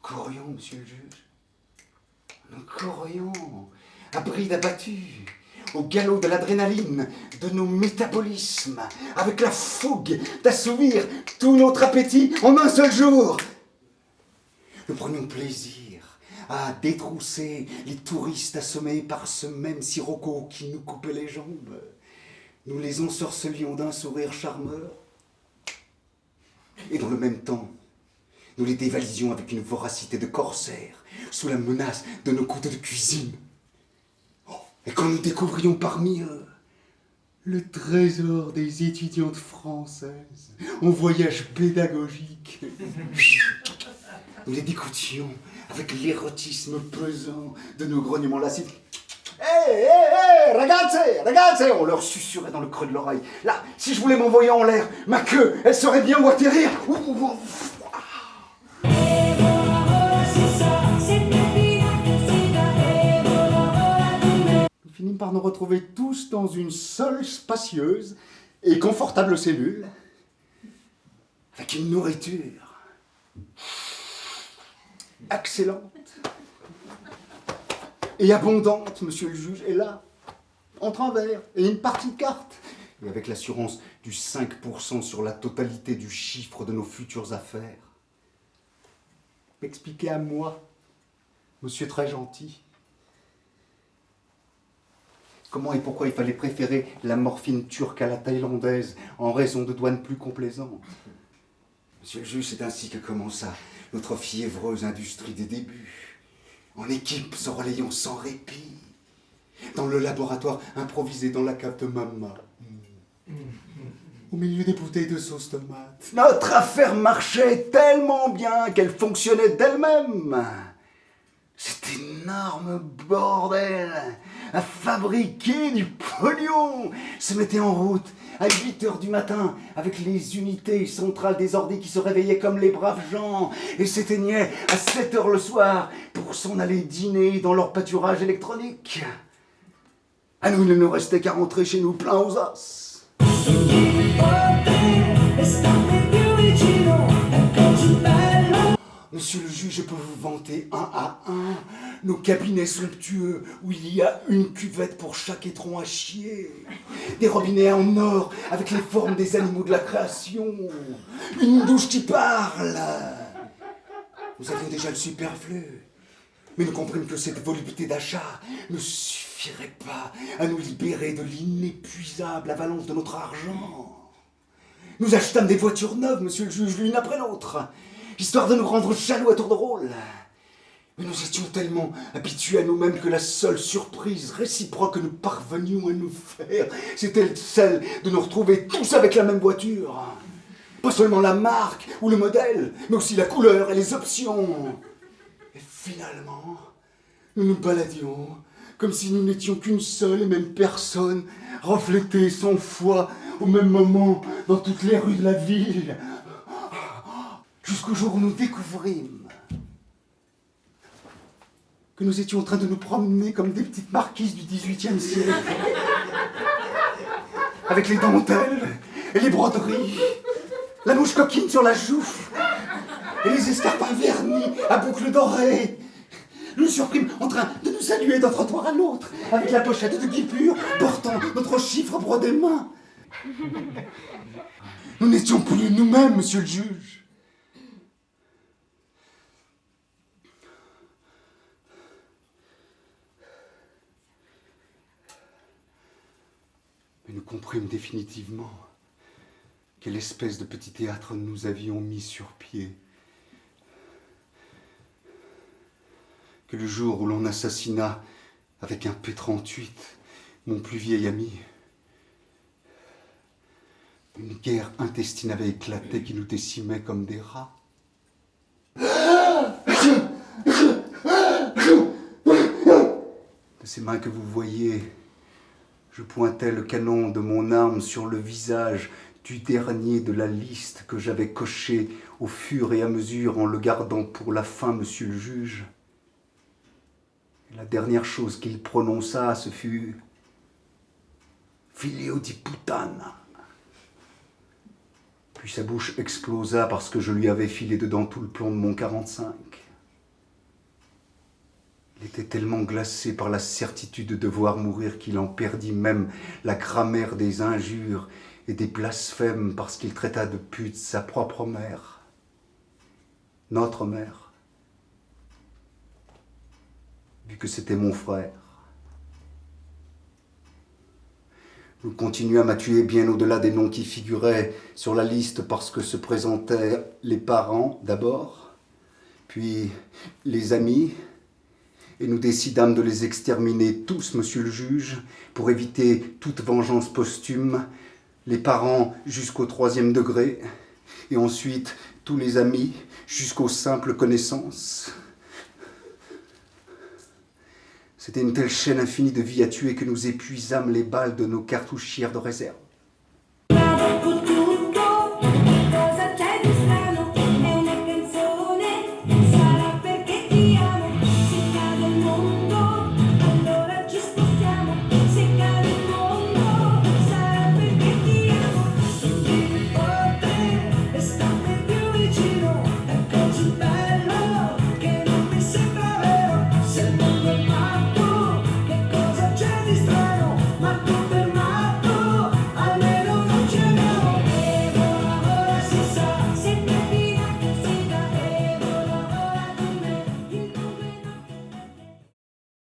courions, monsieur le juge. Nous courions, à bride abattue, au galop de l'adrénaline, de nos métabolismes, avec la fougue d'assouvir tout notre appétit en un seul jour. Nous prenions plaisir à détrousser les touristes assommés par ce même sirocco qui nous coupait les jambes. Nous les ensorcelions d'un sourire charmeur. Et dans le même temps, nous les dévalisions avec une voracité de corsaires, sous la menace de nos couteaux de cuisine. Et quand nous découvrions parmi eux le trésor des étudiantes françaises en voyage pédagogique, nous les dégoûtions avec l'érotisme pesant de nos grognements lascifs. Hé, ragazze, ragazze, on leur susurrait dans le creux de l'oreille. Là, si je voulais m'envoyer en l'air, ma queue, elle saurait bien où atterrir. Nous finîmes par nous retrouver tous dans une seule spacieuse et confortable cellule, avec une nourriture excellente et abondante, monsieur le juge, et là, entre un verre et une partie de cartes, et avec l'assurance du 5% sur la totalité du chiffre de nos futures affaires. M'expliquez à moi, monsieur très gentil, comment et pourquoi il fallait préférer la morphine turque à la thaïlandaise en raison de douanes plus complaisantes. Monsieur le juge, c'est ainsi que commença notre fiévreuse industrie des débuts, en équipe se relayant sans répit, dans le laboratoire improvisé dans la cave de maman, au milieu des bouteilles de sauce tomate. Notre affaire marchait tellement bien qu'elle fonctionnait d'elle-même. Cet énorme bordel à fabriquer du pognon se mettait en route à 8h du matin avec les unités centrales des ordis qui se réveillaient comme les braves gens et s'éteignaient à 7h le soir pour s'en aller dîner dans leur pâturage électronique. À nous, il ne nous restait qu'à rentrer chez nous plein aux os. Monsieur le juge, je peux vous vanter un à un nos cabinets somptueux où il y a une cuvette pour chaque étron à chier, des robinets en or avec les formes des animaux de la création, une douche qui parle. Nous avions déjà le superflu, mais nous comprîmes que cette volupté d'achat ne suffirait pas à nous libérer de l'inépuisable avalanche de notre argent. Nous achetâmes des voitures neuves, monsieur le juge, l'une après l'autre, histoire de nous rendre jaloux à tour de rôle. Mais nous étions tellement habitués à nous-mêmes que la seule surprise réciproque que nous parvenions à nous faire, c'était celle de nous retrouver tous avec la même voiture. Pas seulement la marque ou le modèle, mais aussi la couleur et les options. Et finalement, nous nous baladions comme si nous n'étions qu'une seule et même personne, reflétée sans foi au même moment dans toutes les rues de la ville. Jusqu'au jour où nous découvrîmes que nous étions en train de nous promener comme des petites marquises du XVIIIe siècle, avec les dentelles et les broderies, la mouche coquine sur la joue et les escarpins vernis à boucles dorées. Nous surprîmes en train de nous saluer d'un trottoir à l'autre, avec la pochette de guipure portant notre chiffre brodé main. Nous n'étions plus nous-mêmes, monsieur le juge. Mais nous comprîmes définitivement quelle espèce de petit théâtre nous avions mis sur pied. Que le jour où l'on assassina avec un P-38 mon plus vieil ami, une guerre intestine avait éclaté qui nous décimait comme des rats. De ces mains que vous voyez, je pointais le canon de mon arme sur le visage du dernier de la liste que j'avais coché au fur et à mesure en le gardant pour la fin, monsieur le juge. Et la dernière chose qu'il prononça, ce fut « Figlio di puttana ». Puis sa bouche explosa parce que je lui avais filé dedans tout le plomb de mon 45. Il était tellement glacé par la certitude de devoir mourir qu'il en perdit même la grammaire des injures et des blasphèmes parce qu'il traita de pute sa propre mère, notre mère, vu que c'était mon frère. Nous continuâmes à tuer bien au-delà des noms qui figuraient sur la liste parce que se présentaient les parents d'abord, puis les amis, et nous décidâmes de les exterminer tous, monsieur le juge, pour éviter toute vengeance posthume, les parents jusqu'au 3e degré, et ensuite tous les amis jusqu'aux simples connaissances. C'était une telle chaîne infinie de vie à tuer que nous épuisâmes les balles de nos cartouchières de réserve.